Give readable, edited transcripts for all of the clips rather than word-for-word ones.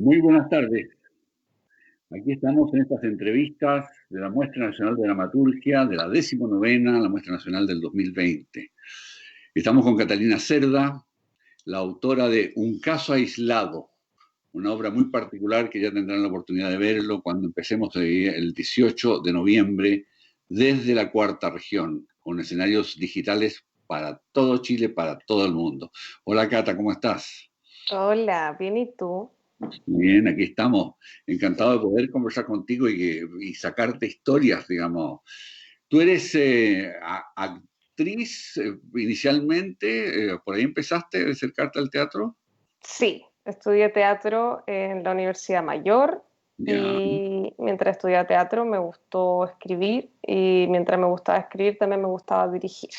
Muy buenas tardes. Aquí estamos en estas entrevistas de la Muestra Nacional de Dramaturgia, de la 19ª, la Muestra Nacional del 2020. Estamos con Catalina Cerda, la autora de Un caso aislado, una obra muy particular que ya tendrán la oportunidad de verlo cuando empecemos el 18 de noviembre desde la Cuarta Región, con escenarios digitales para todo Chile, para todo el mundo. Hola Cata, ¿cómo estás? Hola, bien, ¿y tú? Bien, aquí estamos. Encantado de poder conversar contigo y sacarte historias, digamos. Tú eres actriz inicialmente, por ahí empezaste a acercarte al teatro. Sí, estudié teatro en la Universidad Mayor Ya. y mientras estudiaba teatro me gustó escribir y mientras me gustaba escribir también me gustaba dirigir.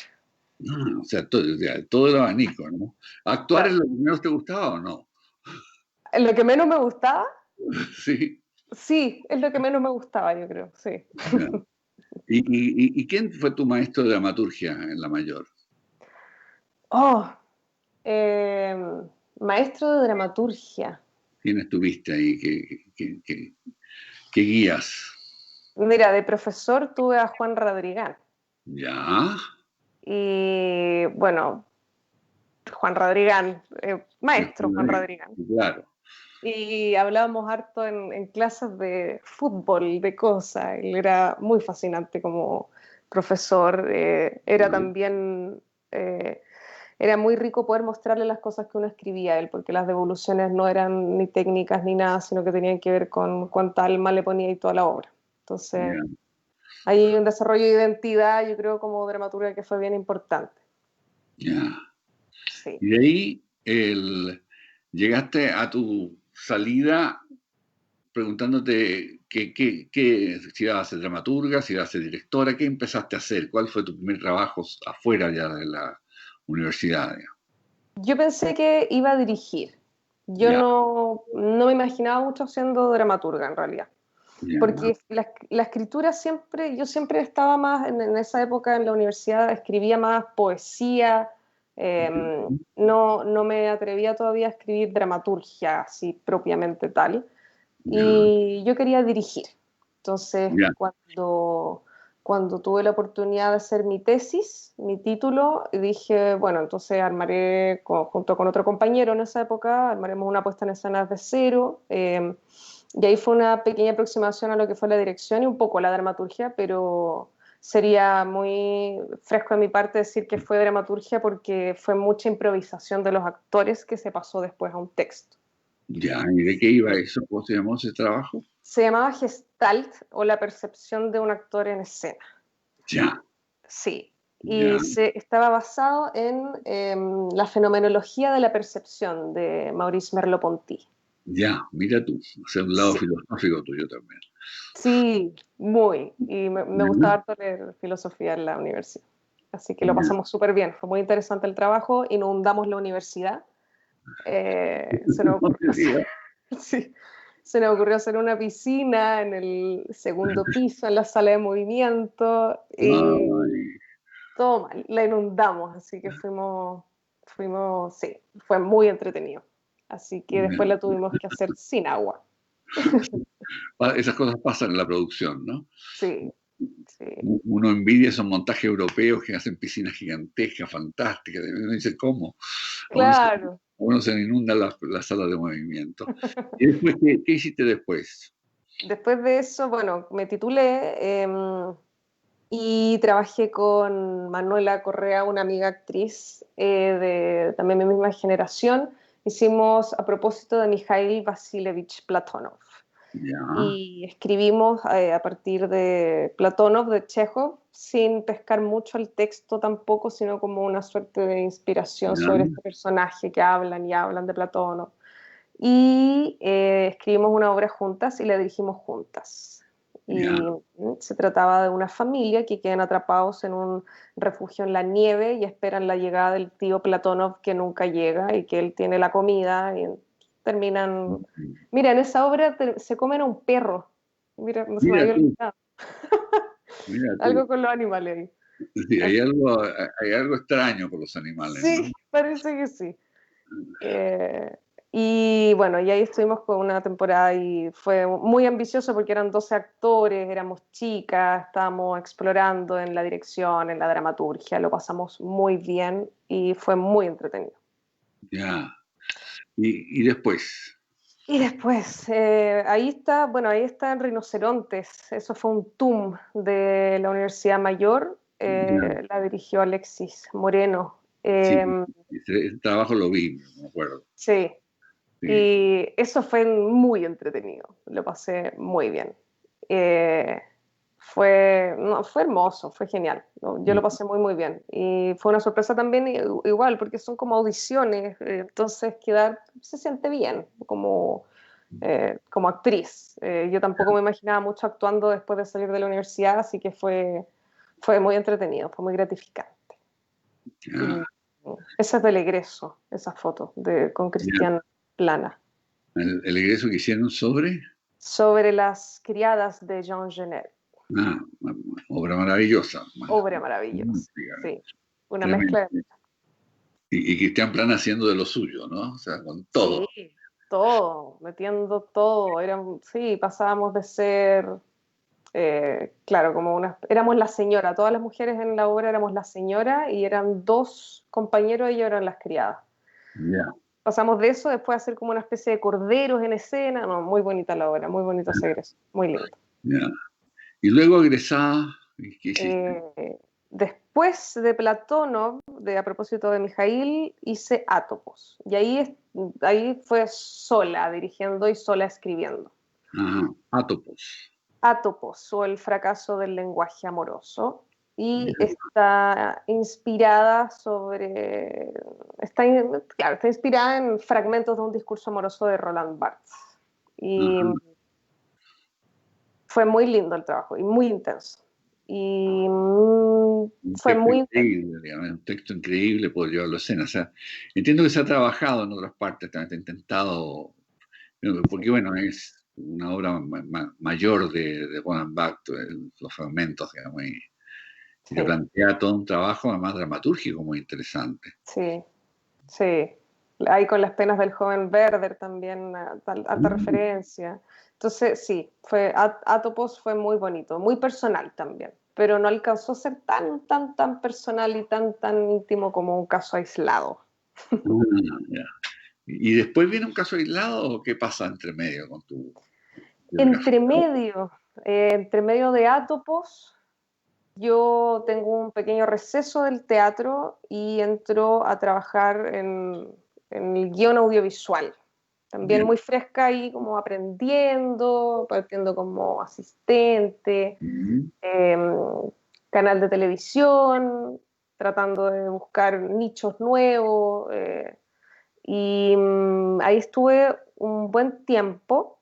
O sea, todo el abanico, ¿no? ¿Actuar es Claro. lo que menos te gustaba o no? Lo que menos me gustaba, Sí. sí, es lo que menos me gustaba, yo creo, sí. Ya. ¿Y quién fue tu maestro de dramaturgia en la mayor? Oh, eh, maestro de dramaturgia. ¿Quién estuviste ahí? ¿Qué guías? Mira, de profesor tuve a Juan Radrigán Ya. y bueno, Juan Radrigán, maestro Juan Radrigán. Claro. Y hablábamos harto en clases de fútbol, de cosas. Él era muy fascinante como profesor. Era también, eh, era muy rico poder mostrarle las cosas que uno escribía a él, porque las devoluciones no eran ni técnicas ni nada, sino que tenían que ver con cuánta alma le ponía y toda la obra. Entonces, Ya. ahí hay un desarrollo de identidad, yo creo, como dramaturga que fue bien importante. Ya. Sí. Y de ahí llegaste a tu salida preguntándote si ibas a ser dramaturga, si ibas a ser directora, ¿qué empezaste a hacer? ¿Cuál fue tu primer trabajo afuera ya de la universidad? Digamos? Yo pensé que iba a dirigir. Yo Ya, no me imaginaba mucho siendo dramaturga en realidad, ya, porque la escritura siempre, yo siempre estaba más en esa época en la universidad, escribía más poesía, no me atrevía todavía a escribir dramaturgia así propiamente tal, ya, y yo quería dirigir. Entonces, ya, cuando tuve la oportunidad de hacer mi tesis, mi título, dije, bueno, entonces armaré, junto con otro compañero en esa época, armaremos una puesta en escena de cero. Y ahí fue una pequeña aproximación a lo que fue la dirección y un poco la dramaturgia, pero sería muy fresco de mi parte decir que fue dramaturgia porque fue mucha improvisación de los actores que se pasó después a un texto. ya. ¿Y de qué iba eso? ¿Cómo se llamó ese trabajo? Se llamaba Gestalt o la percepción de un actor en escena. Ya, Sí, ya, y estaba basado en la fenomenología de la percepción de Maurice Merleau-Ponty. ya. Mira tú, o sea, un lado Sí, filosófico tuyo también. sí, muy. Y me Ya, gustaba harto leer filosofía en la universidad. Así que lo ya. pasamos súper bien. Fue muy interesante el trabajo. Inundamos la universidad. Se nos No ocurrió te hacer, digas. sí, se nos ocurrió hacer una piscina en el segundo piso, en la sala de movimiento. Ay, Y todo mal, la inundamos, así que sí, fue muy entretenido. Así que después la ya. tuvimos que hacer sin agua. Esas cosas pasan en la producción, ¿no? Sí, sí, Uno envidia esos montajes europeos que hacen piscinas gigantescas, fantásticas. Y uno dice, ¿cómo? A uno se, a claro. uno se le inunda la sala de movimiento. ¿Y después qué hiciste después? Después de eso, bueno, me titulé y trabajé con Manuela Correa, una amiga actriz de también mi misma generación. Hicimos a propósito de Mikhail Vasilievich Platonov. Ya, Y escribimos a partir de Platonov, de Chekhov, sin pescar mucho el texto tampoco, sino como una suerte de inspiración ya, sobre este personaje que hablan y hablan de Platonov. Y escribimos una obra juntas y la dirigimos juntas. ya. Y se trataba de una familia que quedan atrapados en un refugio en la nieve y esperan la llegada del tío Platonov que nunca llega y que él tiene la comida y terminan... Mira, en esa obra se comen a un perro. Mira, no se me Mira había tú, olvidado. mira tú. Algo con los animales ahí. Sí, Así- hay algo extraño con los animales, ¿no? sí, parece que sí. Eh, Y bueno, y ahí estuvimos con una temporada y fue muy ambicioso porque eran 12 actores, éramos chicas, estábamos explorando en la dirección, en la dramaturgia, lo pasamos muy bien y fue muy entretenido. Ya. Y después. Y después, ahí está en Rinocerontes, eso fue un TUM de la Universidad Mayor, Ya. la dirigió Alexis Moreno. Sí, ese trabajo lo vi, me acuerdo. Sí, Sí. y eso fue muy entretenido, lo pasé muy bien. Eh, no, fue hermoso, fue genial, yo lo pasé muy, muy bien. Y fue una sorpresa también igual, porque son como audiciones, entonces quedar se siente bien como actriz. Yo tampoco me imaginaba mucho actuando después de salir de la universidad, así que fue muy entretenido, fue muy gratificante. Ya, Y esa es del egreso, esa foto con ya. Cristian Plana, El egreso que hicieron sobre. sobre las criadas de Jean Genet. Ah, obra maravillosa. Obra maravillosa, Magnífica, sí. Una tremenda. mezcla de... Y Cristian Plan haciendo de lo suyo, ¿no? O sea, con Sí, todo. todo, metiendo todo. Sí, pasábamos de ser, claro, éramos la señora, todas las mujeres en la obra éramos la señora y eran dos compañeros y ellos eran las criadas. Ya, Pasamos de eso después a hacer como una especie de corderos en escena. No, muy bonita la obra, muy bonito ese egreso, muy lindo. ya. Y luego egresada, ¿qué hiciste? Después de Platónov, a propósito de Mijail, hice Átopos. Y ahí fue sola dirigiendo y sola escribiendo. Ajá, Atopos. Átopos o el fracaso del lenguaje amoroso. Ya, Y está inspirada claro, está inspirada en fragmentos de un discurso amoroso de Roland Barthes. Y ajá. fue muy lindo el trabajo y muy intenso. Y Un fue texto muy intenso. increíble, digamos, un texto increíble por llevarlo a escena. O sea, entiendo que se ha trabajado en otras partes, también se ha intentado, porque bueno, es una obra mayor de Roland Barthes, los fragmentos, digamos, y te Sí, plantea todo un trabajo además dramatúrgico muy interesante. sí, sí. Ahí con las penas del joven Werder también, alta Mm, referencia. Entonces, sí, Atopos fue muy bonito, muy personal también, pero no alcanzó a ser tan, tan, tan personal y tan, tan íntimo como un caso aislado. ya. ¿Y después viene un caso aislado o qué pasa entre medio con tu biografía? Entre medio, entre medio de Atopos, yo tengo un pequeño receso del teatro y entro a trabajar en el guión audiovisual. También Ya. muy fresca y como aprendiendo, partiendo como asistente, Mm, eh, canal de televisión, tratando de buscar nichos nuevos. Y ahí estuve un buen tiempo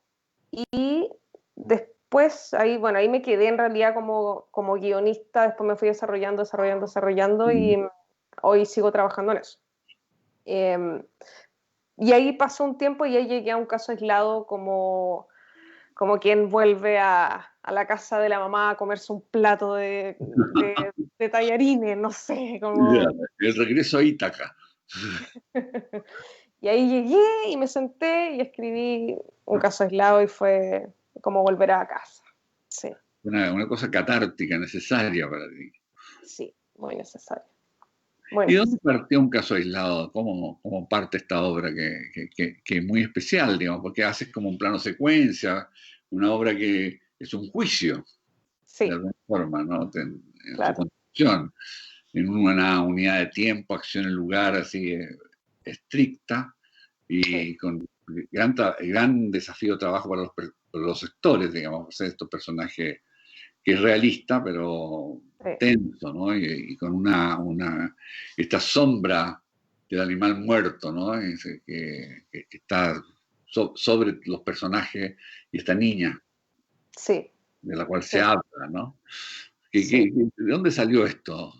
y después ahí, bueno, ahí me quedé en realidad como guionista, después me fui desarrollando, desarrollando, desarrollando y mm. hoy sigo trabajando en eso. Eh, y ahí pasó un tiempo y ahí llegué a un caso aislado como quien vuelve a la casa de la mamá a comerse un plato de tallarines, no sé, Ya, como... el regreso a Ítaca. Y ahí llegué y me senté y escribí un caso aislado y fue como volver a casa. Sí, Una cosa catártica, necesaria para ti. sí, muy necesario. Muy ¿Y dónde necesario. partió un caso aislado? ¿Cómo parte esta obra que es muy especial, digamos? Porque haces como un plano secuencia, una obra que es un juicio, de Sí, alguna forma, ¿no? En su claro. construcción, en una unidad de tiempo, acción en lugar así estricta Sí, y con gran desafío de trabajo para para los actores, digamos, hacer estos personajes que es realista, pero sí, tenso, ¿no? Y con esta sombra del animal muerto, ¿no? Que está sobre los personajes y esta niña sí, de la cual se sí, habla, ¿no? sí. ¿De dónde salió esto?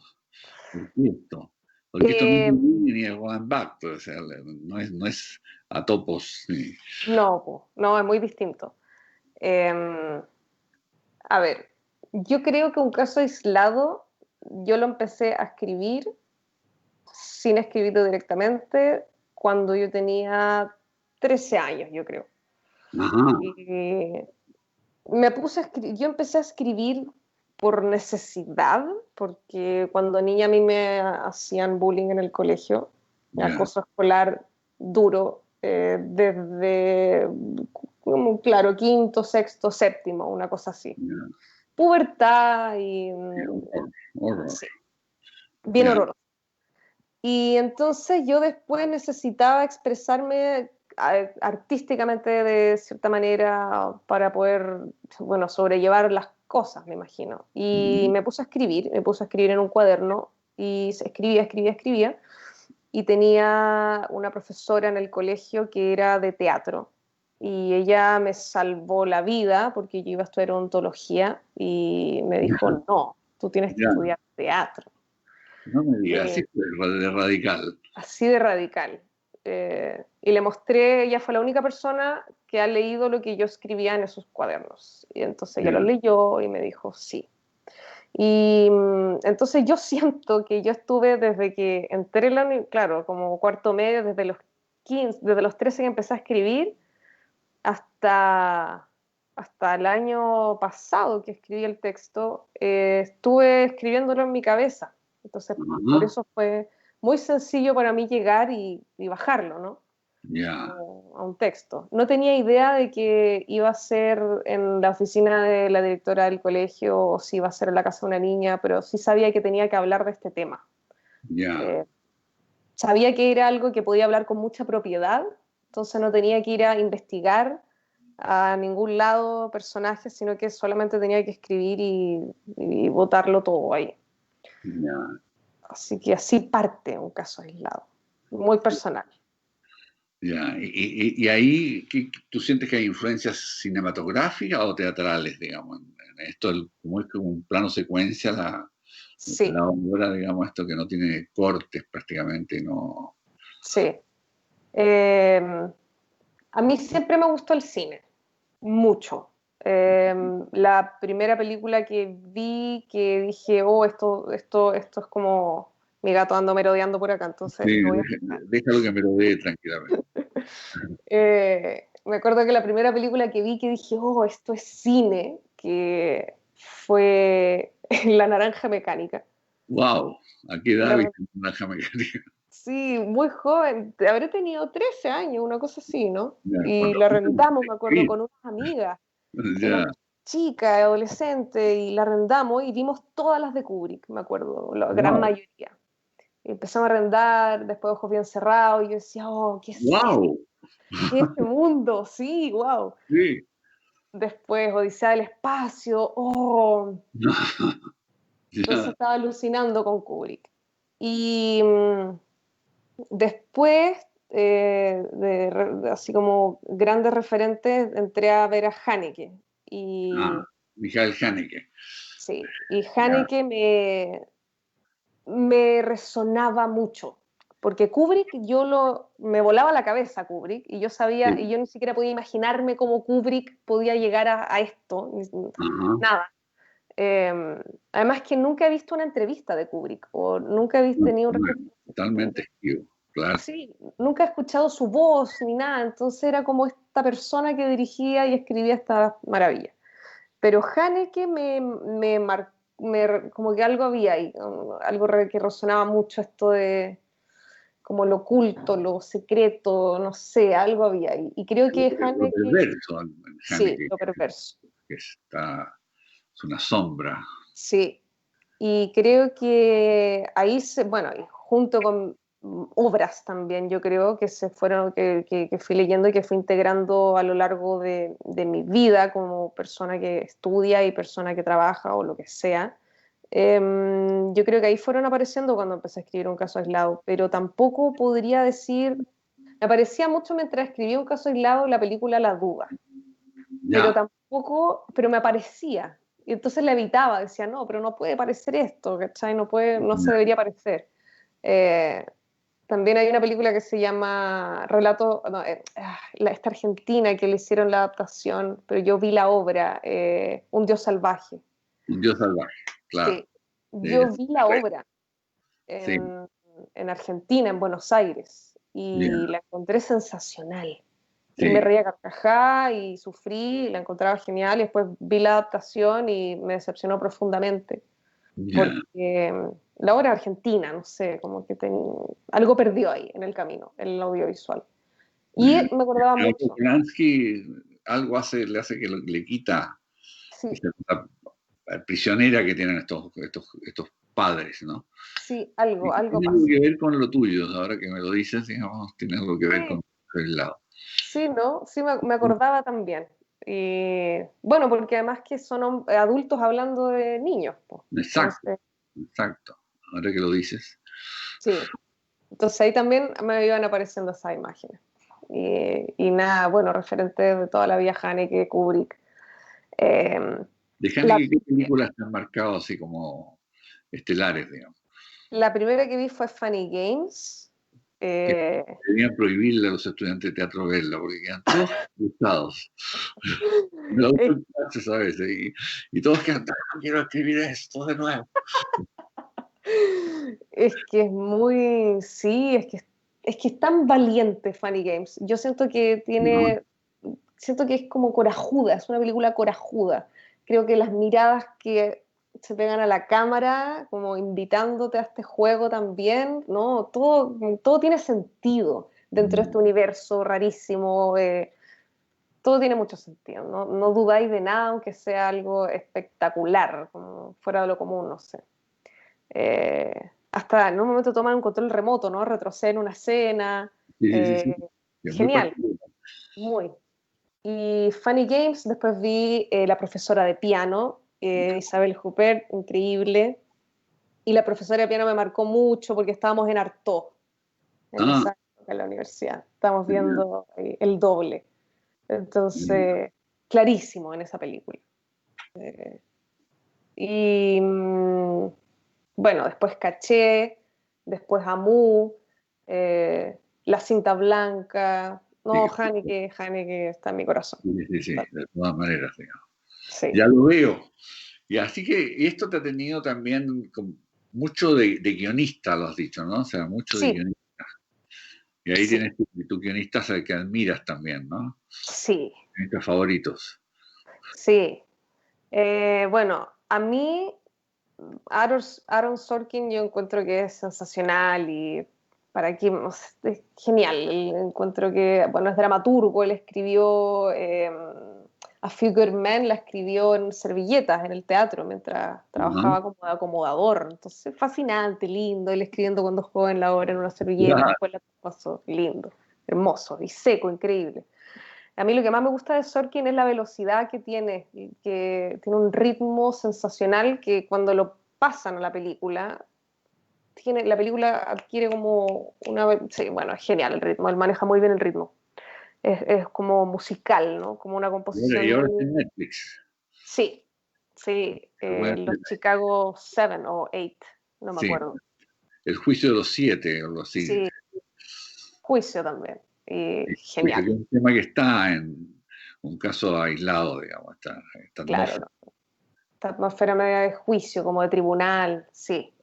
¿Por qué esto? Porque esto no es Eh, ni de Juan Bacto, o sea, no es a topos. no, no, es muy distinto. Eh, a ver, yo creo que un caso aislado, yo lo empecé a escribir sin escribirlo directamente cuando yo tenía 13 años, yo creo. Ajá. Y yo empecé a escribir por necesidad, porque cuando niña a mí me hacían bullying en el colegio, Ya. acoso escolar duro, desde, como, claro, quinto, sexto, séptimo, una cosa así. Ya. Pubertad y Qué horror. Horror. sí, bien Ya. horroroso. Y entonces yo después necesitaba expresarme artísticamente de cierta manera para poder, bueno, sobrellevar las cosas, me imagino. Y Mm. me puse a escribir en un cuaderno y escribía. Y tenía una profesora en el colegio que era de teatro. Y ella me salvó la vida porque yo iba a estudiar odontología y me dijo, Ya. no, tú tienes que Ya. estudiar teatro. No me digas, Eh, así fue de radical. Así de radical. Y le mostré, ella fue la única persona que ha leído lo que yo escribía en esos cuadernos. Y entonces ella Ya. lo leyó y me dijo sí. Y entonces yo siento que yo estuve desde que entré en claro, como cuarto medio, desde los 15, desde los 13 que empecé a escribir hasta, hasta el año pasado que escribí el texto, estuve escribiéndolo en mi cabeza. Entonces, Ajá. por eso fue muy sencillo para mí llegar y bajarlo, ¿no? Ya. A un texto. No tenía idea de que iba a ser en la oficina de la directora del colegio o si iba a ser en la casa de una niña, pero sí sabía que tenía que hablar de este tema. Ya. Eh, Sabía que era algo que podía hablar con mucha propiedad, entonces no tenía que ir a investigar a ningún lado personajes, sino que solamente tenía que escribir y botarlo todo ahí. Ya. Así que así parte un caso aislado, muy personal. Ya. Y ahí, ¿tú sientes que hay influencias cinematográficas o teatrales, digamos? En esto, como es como un plano secuencia, Sí, la obra, digamos, esto que no tiene cortes prácticamente, no. sí. A mí siempre me gustó el cine, mucho. La primera película que vi que dije, oh, esto es como mi gato ando merodeando por acá, entonces Sí, lo voy a... déjalo que me lo dé tranquilamente. Me acuerdo que la primera película que vi que dije, oh, esto es cine, que fue La Naranja Mecánica. ¡Wow! ¿A qué Y edad la, viste Naranja Mecánica? sí, muy joven, habré tenido 13 años, una cosa así, ¿no? Ya, con Y los la ojos arrendamos, de me acuerdo, escribir. con unas amigas. Ya. Éramos chicas, adolescentes, y la arrendamos y vimos todas las de Kubrick, me acuerdo, la gran ¡Wow! mayoría. Y empezamos a arrendar, después Ojos Bien Cerrados, y yo decía, oh, ¿qué es esto? ¡Wow! ¿Qué es este mundo? Sí, wow. Sí. Después Odisea del Espacio, oh, entonces Ya. estaba alucinando con Kubrick. Y después, así como grandes referentes, entré a ver a Haneke. Ah, Y Michael Haneke. sí, y Ya. Haneke me resonaba mucho, porque Kubrick me volaba la cabeza Kubrick, y yo sabía, y Sí. yo ni siquiera podía imaginarme cómo Kubrick podía llegar a esto, Ajá. nada. Además que nunca he visto una entrevista de Kubrick, o nunca he No, tenido un bueno, totalmente esquivo, claro. sí, nunca he escuchado su voz ni nada, entonces era como esta persona que dirigía y escribía esta maravilla. Pero Haneke como que algo había ahí, algo que resonaba mucho esto de como lo oculto, lo secreto, no sé, algo había ahí. Y creo que Lo Haneke, perverso en sí, Haneke, lo perverso, que es una sombra. sí. Y creo que ahí, bueno, y junto con obras también, yo creo que se fueron, que fui leyendo y que fui integrando a lo largo de mi vida como persona que estudia y persona que trabaja o lo que sea. Yo creo que ahí fueron apareciendo cuando empecé a escribir un caso aislado, pero tampoco podría decir, me aparecía mucho mientras escribía un caso aislado la película La Duda, pero Ya. tampoco, pero me aparecía. Y entonces la evitaba, decía, no, pero no puede parecer esto, ¿cachai? No puede, no se debería parecer. Eh, También hay una película que se llama Relato, no, esta argentina que le hicieron la adaptación, pero yo vi la obra, Un Dios Salvaje. Un dios salvaje, claro. Sí, De- yo vi la obra sí, en Argentina, en Buenos Aires, ya. y la encontré sensacional. Y me Sí, reía a carcajada y sufrí, y la encontraba genial, y después vi la adaptación y me decepcionó profundamente, ya. porque la obra argentina, no sé, como que algo perdió ahí en el camino, en el audiovisual. Y me acordaba mucho, Polanski algo le hace que le quita sí, esa cosa prisionera que tienen estos padres, ¿no? sí, Y algo tiene algo pasa. que ver con lo tuyo, ahora que me lo dices, digamos, tiene algo que ver Sí, con el lado. sí, ¿no? Sí, me acordaba también. Y bueno, porque además que son adultos hablando de niños, pues. Exacto, Entonces, exacto. Ahora que lo dices. sí. Entonces ahí también me iban apareciendo esas imágenes. Y nada, bueno, referente de toda la vida Haneke, Kubrick. Eh, De la, Haneke, ¿qué películas te han marcado así como estelares, digamos? la primera que vi fue Funny Games. Que Eh, deberían prohibirle a los estudiantes de teatro verla, porque quedan todos gustados. Me la gusta es, en clases a veces, y todos quedan, "Ah, quiero escribir esto de nuevo". es que es muy, sí, es que es tan valiente Funny Games. Yo siento que ¿No? siento que es como corajuda, es una película corajuda. Creo que las miradas que se pegan a la cámara, como invitándote a este juego también, ¿no? Todo tiene sentido dentro de este Mm. universo rarísimo. Todo tiene mucho sentido, ¿no? No dudáis de nada, aunque sea algo espectacular, como fuera de lo común, no sé. Hasta en un momento toman un control remoto, ¿no? Retroceden una escena. Sí, sí, sí, eh, sí. Es muy Genial, particular. muy. Y Funny Games, después vi La profesora de piano, Isabel Huppert, increíble. Y la profesora de piano me marcó mucho porque estábamos en Artaud, en Ah, esa época en la universidad. Estábamos ya, viendo el doble. ya. Entonces, clarísimo en esa película. Y bueno, después Caché, después Amu, La cinta blanca. Sí, No, Haneke está en mi corazón. sí, sí, sí, de todas maneras, digamos. Sí, Ya lo veo. Y así que esto te ha tenido también mucho de guionista, lo has dicho, ¿no? O sea, mucho de sí, guionista. Y ahí sí, tienes tu guionistas al que admiras también, ¿no? sí, Guionistas favoritos. sí. Bueno, a mí Aaron Sorkin yo encuentro que es sensacional y para aquí es genial. Encuentro que, bueno, es dramaturgo, él escribió A Few Good Men, la escribió en servilletas en el teatro mientras Ajá. trabajaba como acomodador. Entonces, fascinante, lindo, él escribiendo cuando joven la obra en una servilleta, Claro. después la pasó, lindo, hermoso y seco, increíble. A mí lo que más me gusta de Sorkin es la velocidad que tiene un ritmo sensacional que cuando lo pasan a la película, la película adquiere como una... Sí, bueno, es genial el ritmo, él maneja muy bien el ritmo. Es como musical, ¿no? Como una Y composición ahora está muy... en Netflix. Sí, sí, Lo voy a los hacer. Chicago 7 o 8, no me Sí, acuerdo. El juicio de los siete, o algo así. Sí, Juicio también, y Sí, juicio, genial, que es un tema que está en un caso aislado, digamos, esta claro, atmósfera. ¿no? Esta atmósfera media de juicio, como de tribunal, sí.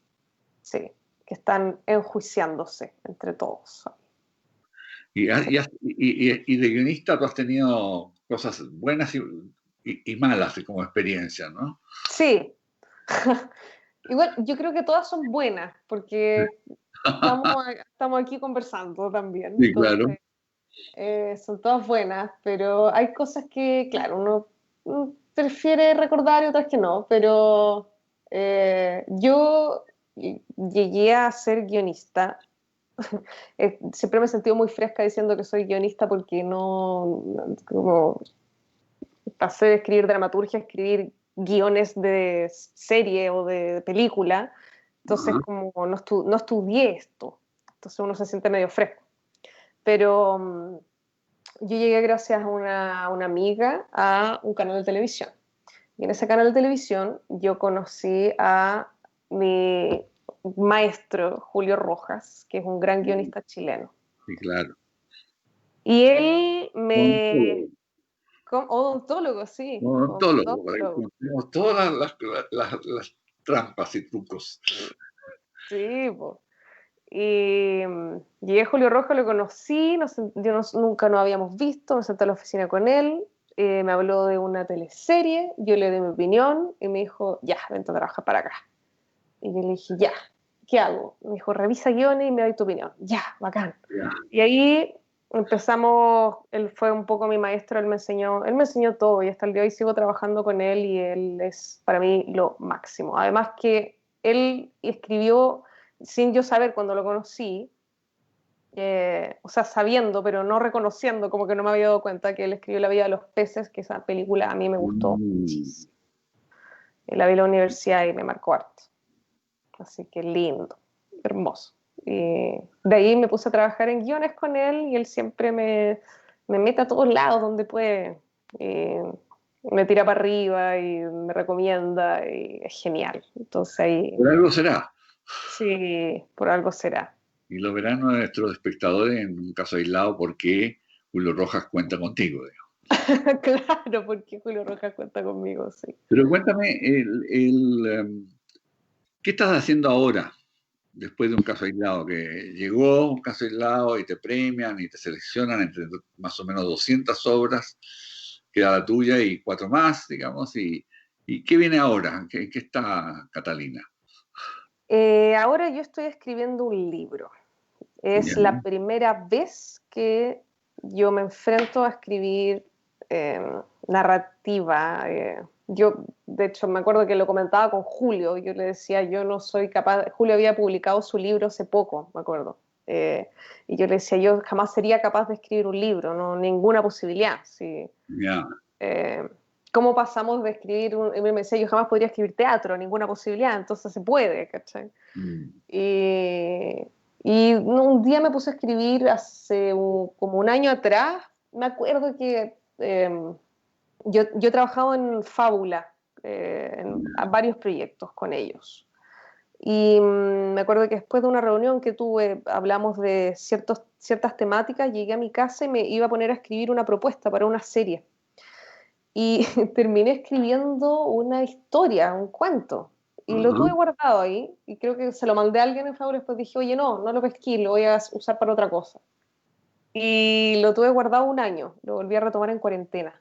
Sí, que están enjuiciándose entre todos. Sí. Y de guionista tú has tenido cosas buenas y malas como experiencia, ¿no? Sí. Igual, yo creo que todas son buenas, porque estamos aquí conversando también, Sí, claro. entonces son todas buenas, pero hay cosas que, claro, uno prefiere recordar y otras que no, pero yo llegué a ser guionista. Siempre me he sentido muy fresca diciendo que soy guionista porque como pasé de escribir dramaturgia a escribir guiones de serie o de película, entonces Ajá. como no estudié esto, entonces uno se siente medio fresco. Pero yo llegué gracias a una amiga a un canal de televisión. Y en ese canal de televisión yo conocí a mi maestro Julio Rojas, que es un gran guionista chileno. Sí, claro. Y él Odontólogo, odontólogo, sí, odontólogo, para que odontólogo. conozcamos todas las trampas y trucos. Sí, po. Y llegué a Julio Rojas, lo conocí, nunca nos habíamos visto, me senté a la oficina con él, me habló de una teleserie, yo le di mi opinión y me dijo, ya, vente a trabajar para acá. Y yo le dije, ya, ¿qué hago? Me dijo, revisa guiones y me da tu opinión. Ya, bacán. Ya. Y ahí empezamos, él fue un poco mi maestro, él me enseñó todo y hasta el día de hoy sigo trabajando con él y él es para mí lo máximo. Además que él escribió, sin yo saber cuando lo conocí, o sea, sabiendo, pero no reconociendo, como que no me había dado cuenta que él escribió La vida de los peces, que esa película a mí me gustó Mm. muchísimo. La vi en la universidad y me marcó harto. Así que lindo, hermoso. Y de ahí me puse a trabajar en guiones con él y él siempre me mete a todos lados donde puede. Y me tira para arriba y me recomienda y es genial. Entonces ahí, Por algo será. sí, por algo será. Y lo verán nuestros espectadores en un caso aislado porque Julio Rojas cuenta contigo, digamos. Claro, porque Julio Rojas cuenta conmigo, sí. Pero cuéntame, ¿qué estás haciendo ahora, después de un caso aislado? Que llegó un caso aislado y te premian y te seleccionan entre más o menos 200 obras, queda la tuya y cuatro más, digamos. ¿Y qué viene ahora? ¿En qué está Catalina? Ahora yo estoy escribiendo un libro. Es Ya. la primera vez que yo me enfrento a escribir eh, narrativa. Yo, de hecho, me acuerdo que lo comentaba con Julio. Yo le decía, yo no soy capaz. Julio había publicado su libro hace poco, me acuerdo. Y yo le decía, yo jamás sería capaz de escribir un libro, no, ninguna posibilidad. Sí. Ya. Eh, ¿Cómo pasamos de escribir un... Él me decía, yo jamás podría escribir teatro, ninguna posibilidad, entonces se puede, ¿cachai? Mm. Y, y un día me puse a escribir como un año atrás. Me acuerdo que yo he trabajado en Fábula, en varios proyectos con ellos. Y me acuerdo que después de una reunión que tuve, hablamos de ciertas temáticas, llegué a mi casa y me iba a poner a escribir una propuesta para una serie. Y terminé escribiendo una historia, un cuento. Y lo Ajá. tuve guardado ahí, y creo que se lo mandé a alguien en favor, después dije, oye, no, no lo pesqué, lo voy a usar para otra cosa. Y lo tuve guardado un año, lo volví a retomar en cuarentena.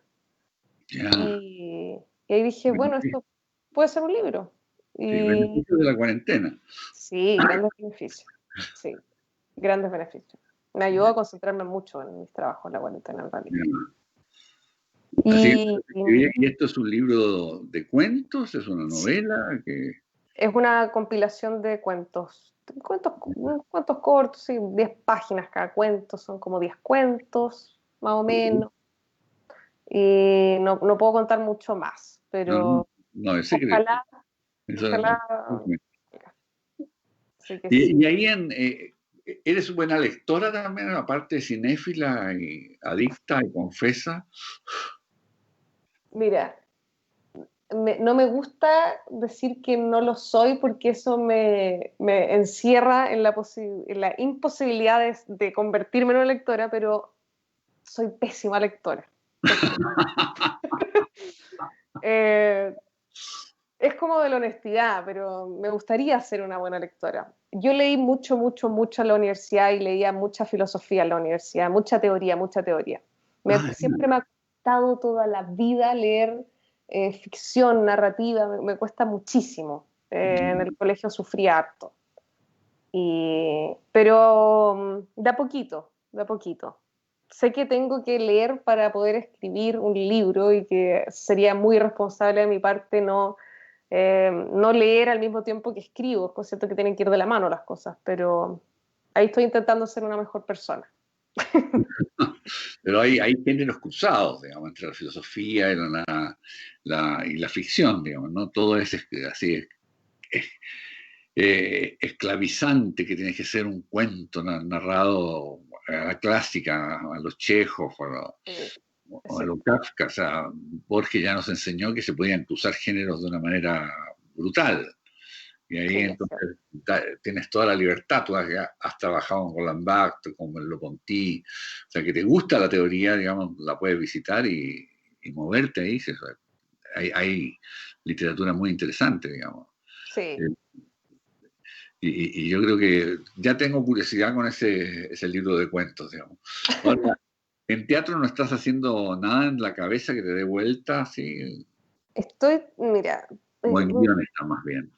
Ya. Y, y ahí dije, bueno, esto puede ser un libro. Sí, Y beneficios de la cuarentena. sí, grandes beneficios. Sí, grandes beneficios. Me ayudó a concentrarme mucho en mis trabajos en la cuarentena, en realidad. Ya. Así Y, ¿y esto es un libro de cuentos? ¿Es una sí, novela? es una compilación de cuentos cortos, sí, 10 páginas cada cuento, son como 10 cuentos, más o menos, y no puedo contar mucho más, No, no, pero no, es secreto. ojalá, Eso ojalá, es- sí que sí. y ahí ¿eres buena lectora también, aparte de cinéfila y adicta y confesa? Mira, no me gusta decir que no lo soy porque eso me encierra en en la imposibilidad de convertirme en una lectora, pero soy pésima lectora. Pésima. Eh, es como de la honestidad, pero me gustaría ser una buena lectora. Yo leí mucho, mucho, mucho en la universidad y leía mucha filosofía en la universidad, mucha teoría, mucha teoría. Ah, Siempre me ha costado toda la vida leer ficción, narrativa, me cuesta muchísimo. En el colegio sufrí harto. Pero de a poquito, de a poquito. Sé que tengo que leer para poder escribir un libro y que sería muy irresponsable de mi parte no leer al mismo tiempo que escribo. Es cierto que tienen que ir de la mano las cosas, pero ahí estoy intentando ser una mejor persona. pero hay géneros cruzados, digamos, entre la filosofía y y la ficción, digamos, ¿no? Todo es así, es, esclavizante, que tiene que ser un cuento narrado a la clásica, a los Chejos Sí, es o a los cierto. Kafka. O sea, Borges ya nos enseñó que se podían cruzar géneros de una manera brutal. Y ahí Sí, es cierto. entonces tienes toda la libertad. Tú has trabajado con Roland Barthes, con Merleau-Ponty. O sea, que te gusta la teoría, digamos, la puedes visitar y moverte ahí. Hay literatura muy interesante, digamos. Sí. Eh, Y yo creo que ya tengo curiosidad con ese libro de cuentos, digamos. Ahora, ¿en teatro no estás haciendo nada en la cabeza que te dé vuelta, así? Mira, O en guión está más bien.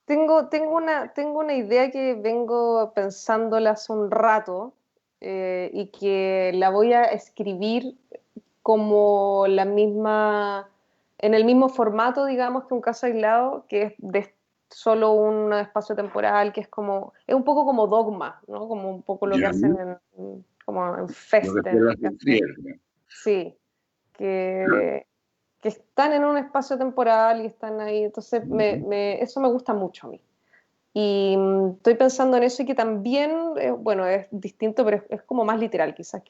tengo una idea que vengo pensándola hace un rato, y que la voy a escribir como en el mismo formato, digamos, que un caso aislado, que es de solo un espacio temporal, que es un poco como Dogma, ¿no? Como un poco lo que Ya, hacen como en lo que Festen, esperas en Trier, ¿no? sí, que, que están en un espacio temporal y están ahí, entonces eso me gusta mucho a mí. Y estoy pensando en eso y que también, bueno, es distinto, pero es como más literal, quizás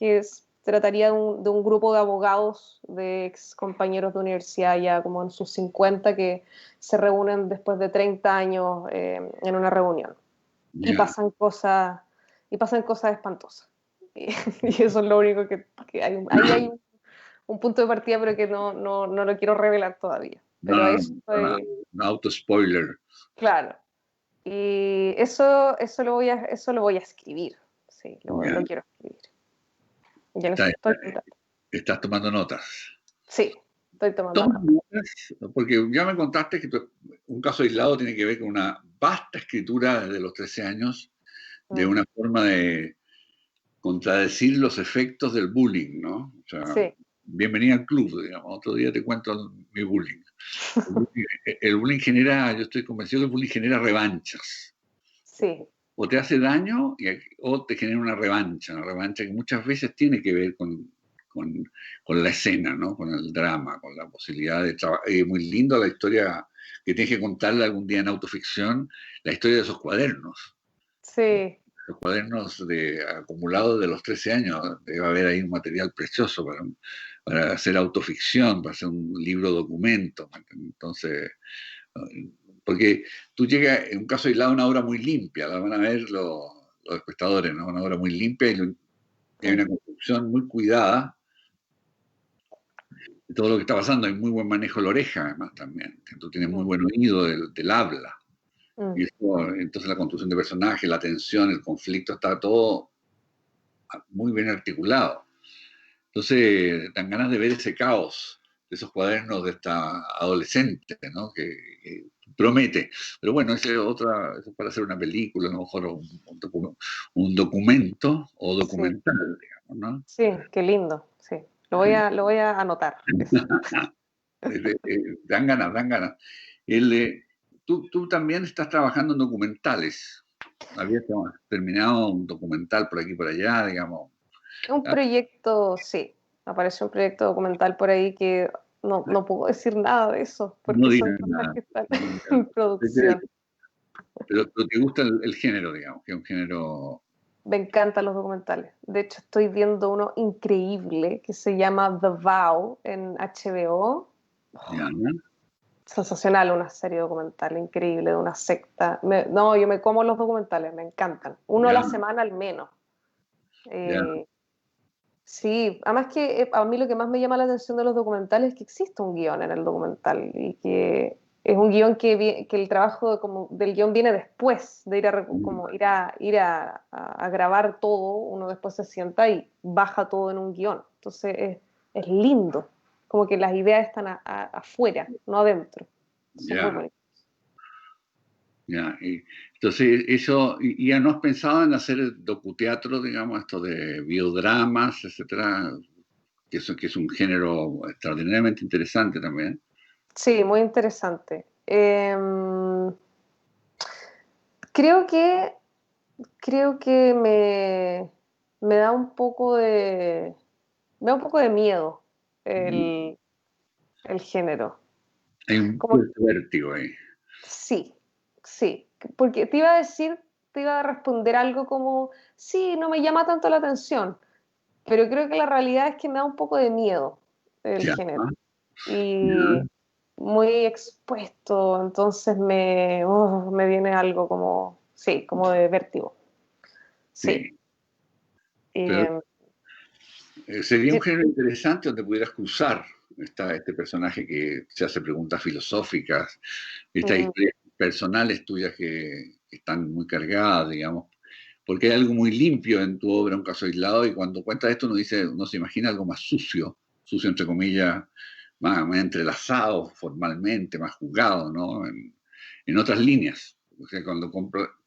trataría de un grupo de abogados, de ex compañeros de universidad ya como en sus 50 que se reúnen después de 30 años en una reunión y Ya. pasan cosas espantosas. Y, y eso es lo único que ahí hay un punto de partida, pero que no lo quiero revelar todavía. No, Pero a no, eso no, estoy, un auto-spoiler. claro. Y eso lo voy a escribir. Sí, Ya. lo quiero escribir. Y en eso Está- estoy tratando. Estás tomando notas. Sí, estoy tomando Tomas nota. notas, porque ya me contaste que un caso aislado tiene que ver con una vasta escritura desde los 13 años, de Mm, una forma de contradecir los efectos del bullying, ¿no? O sea, sí, bienvenida al club, digamos. Otro día te cuento mi bullying. El bullying genera, yo estoy convencido que el bullying genera revanchas. sí, O te hace daño o te genera una revancha que muchas veces tiene que ver con, con la escena, ¿no? Con el drama, con la posibilidad de trabajar. Muy lindo la historia que tienes que contarle algún día en autoficción, la historia de esos cuadernos. sí, Los cuadernos acumulados de los 13 años, debe haber ahí un material precioso para hacer autoficción, para hacer un libro documento. Entonces, porque tú llegas, en un caso aislado, a una obra muy limpia, la van a ver los espectadores, ¿no? Una obra muy limpia y hay mm, una construcción muy cuidada de todo lo que está pasando. Hay muy buen manejo de la oreja, además, también. Que tú tienes muy mm, buen oído del habla. mm, Y eso, entonces la construcción de personajes, la tensión, el conflicto, está todo muy bien articulado. Entonces, dan ganas de ver ese caos de esos cuadernos de esta adolescente, ¿no? Que promete. Pero bueno, eso es para hacer una película, a lo mejor un documento o sí, documental, digamos, ¿no? sí, qué lindo. Sí, lo voy a anotar. Eso. Dan ganas, dan ganas. Tú también estás trabajando en documentales. Habías terminado un documental por aquí y por allá, digamos. Un Ah, proyecto, sí, apareció un proyecto documental por ahí que no puedo decir nada de eso, no porque son digas cosas nada. que están No digas en nada. producción. Pero te gusta el género, digamos, que es un género. Me encantan los documentales. De hecho, estoy viendo uno increíble que se llama The Vow en HBO. Ya, ¿no? Sensacional, una serie documental increíble de una secta. No, yo me como los documentales, me encantan. Uno a Ya, la semana al menos. ya, Eh, sí, además que a mí lo que más me llama la atención de los documentales es que existe un guión en el documental y que es un guión que el trabajo del guión viene después de como ir a grabar todo, uno después se sienta y baja todo en un guión. Entonces es lindo, como que las ideas están afuera, no adentro. Eso es muy ya, bonito. ya. Entonces, y ya no has pensado en hacer docuteatro, digamos, esto de biodramas, etcétera, que es un género extraordinariamente interesante también. Sí, muy interesante. Creo que, creo que me da un poco me da un poco de miedo el, el género. Hay un Como, cierto vértigo ahí. sí, sí, porque te iba a responder algo como, sí, no me llama tanto la atención, pero creo que la realidad es que me da un poco de miedo el Ya, género. ¿no? Y Ya, muy expuesto, entonces me viene algo como, sí, como de vértigo. Sí. sí. Pero Eh, sería un sí, género interesante donde pudieras cruzar este personaje que se hace preguntas filosóficas, estas mm, historias personales tuyas que están muy cargadas, digamos, porque hay algo muy limpio en tu obra, un caso aislado, y cuando cuentas esto uno se imagina algo más sucio, sucio entre comillas, más entrelazado formalmente, más juzgado, ¿no? En otras líneas. O sea, cuando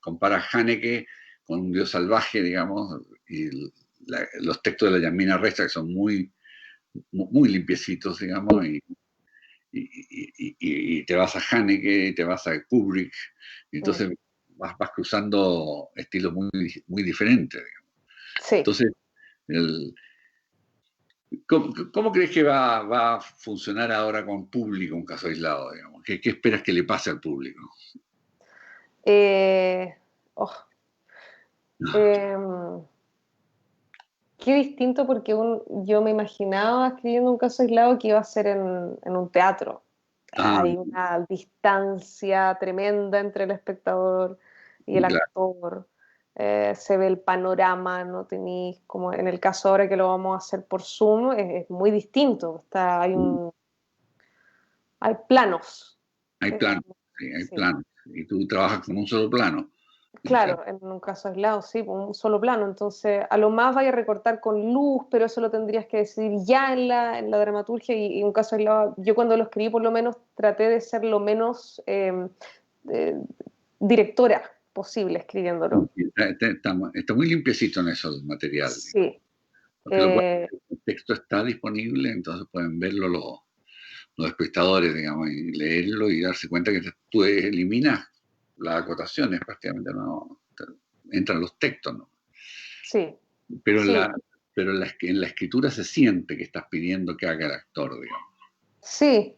comparas Haneke con un dios salvaje, digamos, y los textos de la Yasmina Reza, que son muy limpiecitos, digamos, y te vas a Haneke, y te vas a Kubrick, y entonces vas cruzando estilos muy diferentes, digamos. Sí. Entonces, ¿cómo crees que va a funcionar ahora con público un caso aislado, digamos? ¿Qué esperas que le pase al público? Oh, em, qué distinto, porque yo me imaginaba escribiendo un caso aislado que iba a ser en un teatro. Ah, Hay una distancia tremenda entre el espectador y el claro. actor. Se ve el panorama, no tenéis, como en el caso ahora que lo vamos a hacer por Zoom, es muy distinto. Hay planos. Hay Eh, planos, sí, hay sí. planos. Y tú trabajas con un solo plano. En Claro, en un caso aislado, sí, con un solo plano. Entonces, a lo más vaya a recortar con luz, pero eso lo tendrías que decidir ya en la dramaturgia. Y un caso aislado, yo cuando lo escribí, por lo menos traté de ser lo menos eh, directora posible escribiéndolo. Está muy limpiecito en eso el material. Sí. Porque Eh, el texto está disponible, entonces pueden verlo los espectadores, digamos, y leerlo y darse cuenta que tú eliminas las acotaciones, prácticamente no entran los textos, ¿no? sí, Pero, sí, en la escritura se siente que estás pidiendo que haga el actor, digamos. sí,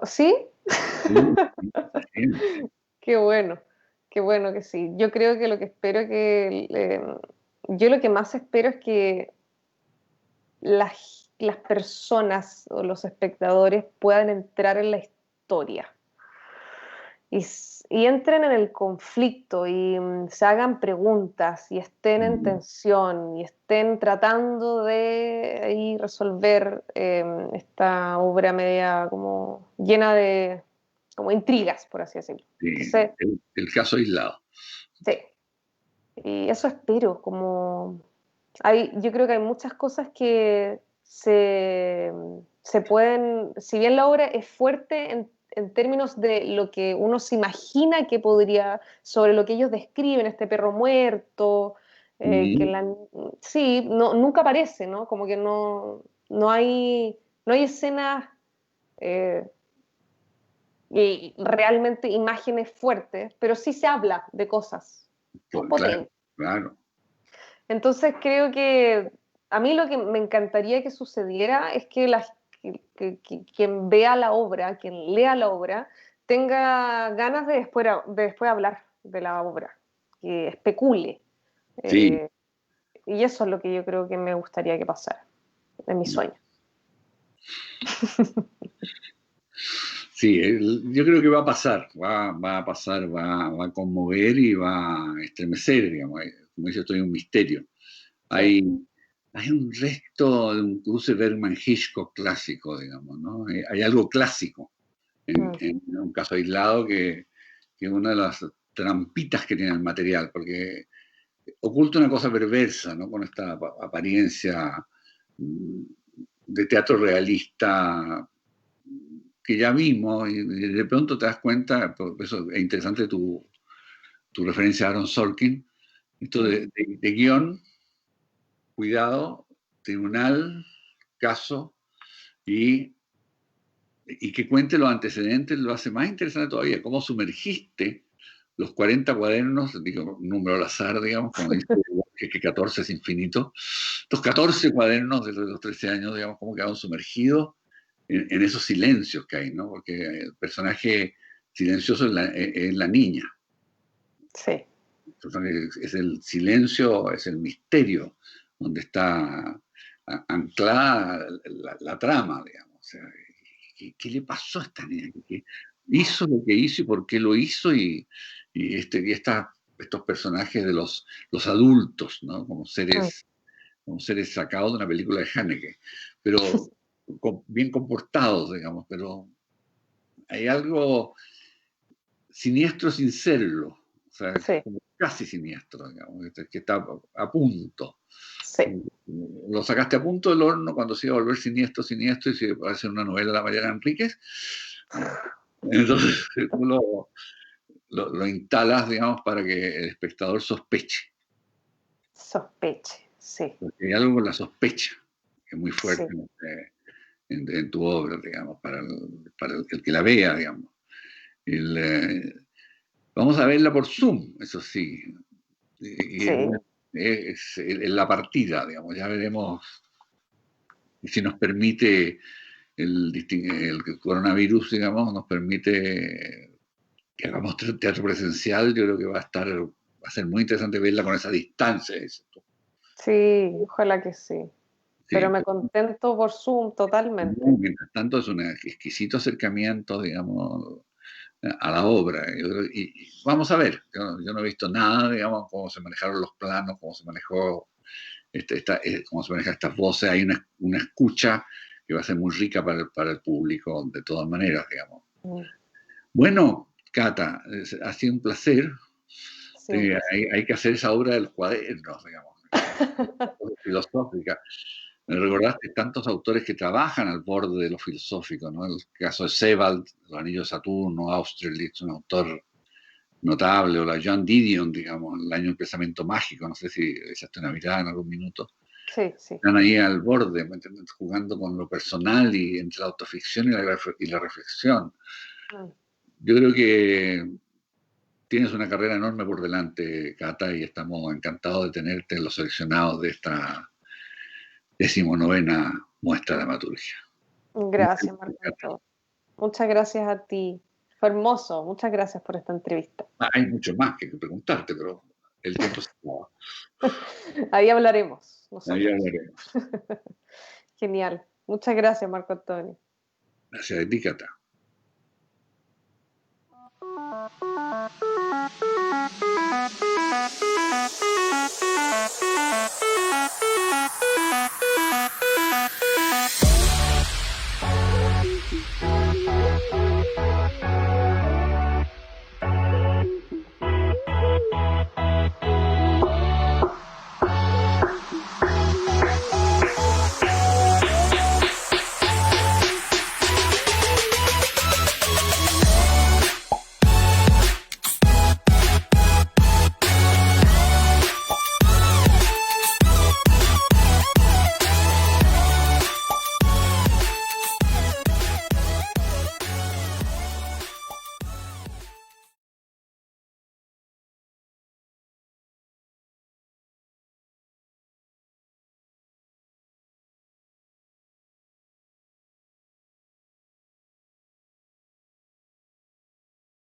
sí. Sí, sí, se siente. Qué bueno que sí. Yo creo que lo que espero yo lo que más espero es que las personas o los espectadores puedan entrar en la historia y entren en el conflicto y se hagan preguntas y estén en Mm, tensión y estén tratando de ahí resolver esta obra media como llena de como intrigas, por así decirlo. sí, Entonces, el caso aislado. sí, y eso espero, como yo creo que hay muchas cosas que se pueden, si bien la obra es fuerte en términos de lo que uno se imagina que podría, sobre lo que ellos describen, este perro muerto, que Mm, sí, no, nunca aparece, ¿no? Como que no hay escenas eh, y realmente imágenes fuertes, pero sí se habla de cosas claro, potentes. claro. Entonces creo que a mí lo que me encantaría que sucediera es que, quien vea la obra, quien lea la obra, tenga ganas de después hablar de la obra, que especule. Sí. Eh, y eso es lo que yo creo que me gustaría que pasara, en mi sueño. Sí, yo creo que va a pasar, va a pasar, va a conmover y va a estremecer, digamos. Como dice, esto es un misterio. Sí. Hay, hay un resto de un cruce Bergman-Hitchcock clásico, digamos, ¿no? Hay algo clásico Mm, en un caso aislado que es una de las trampitas que tiene el material, porque oculta una cosa perversa, ¿no? Con esta apariencia mm, de teatro realista que ya vimos y de pronto te das cuenta, por eso es interesante tu referencia a Aaron Sorkin, esto mm, de guión, cuidado, tribunal, caso, y, y que cuente los antecedentes lo hace más interesante todavía, cómo sumergiste los 40 cuadernos, digo, un número al azar, digamos, como dice que 14 es infinito, los 14 cuadernos de los 13 años, digamos, cómo quedaron sumergidos en esos silencios que hay, ¿no? Porque el personaje silencioso es la niña. sí. Entonces, es el silencio, es el misterio donde está anclada la trama, digamos. O sea, ¿qué le pasó a esta niña? ¿Qué hizo lo que hizo y por qué lo hizo? Estos personajes de los adultos, ¿no? Mm, Como seres sacados de una película de Haneke, pero bien comportados, digamos, pero hay algo siniestro sin serlo. O sea, Sí, como casi siniestro, digamos, que está a punto. sí. Lo sacaste a punto del horno cuando se iba a volver siniestro, siniestro, y se iba a hacer una novela de la Mariana Enríquez. Entonces tú lo instalas, digamos, para que el espectador sospeche. Sospeche, sí, Porque hay algo con la sospecha, que es muy fuerte sí, en tu obra, digamos, para el que la vea, digamos. El, vamos a verla por Zoom, eso sí. Y sí. es la partida, digamos. Ya veremos si nos permite el coronavirus, digamos, nos permite que hagamos teatro presencial. Yo creo que va a ser muy interesante verla con esa distancia. Sí, ojalá que sí. Pero Sí, me contento por Zoom totalmente. mientras tanto es un exquisito acercamiento, digamos, a la obra. Y vamos a ver, yo no he visto nada, digamos, cómo se manejaron los planos, cómo se manejó, cómo se manejan estas voces. Hay una escucha que va a ser muy rica para el público, de todas maneras, digamos. Mm, Bueno, Cata, ha sido un placer. sí, un placer. Hay que hacer esa obra de los cuadernos, digamos, filosófica. Me recordaste tantos autores que trabajan al borde de lo filosófico, ¿no? El caso de Sebald, Los Anillos de Saturno, Austerlitz, un autor notable, o la John Didion, digamos, El Año del Pensamiento Mágico, no sé si echaste una mirada en algún minuto. Sí, sí. Están ahí al borde, ¿me entiendes? Jugando con lo personal y entre la autoficción y la reflexión. Mm. Yo creo que tienes una carrera enorme por delante, Cata, y estamos encantados de tenerte en los seleccionados de esta 19ª muestra de dramaturgia. Muchas Gracias, gracias, Cata. Marco. Muchas gracias a ti. Fue hermoso. Muchas gracias por esta entrevista. Hay mucho más que preguntarte, pero el tiempo se acaba. Ahí hablaremos Ahí nosotros. hablaremos. Genial. Muchas gracias, Marco Antonio. Gracias a ti, Cata.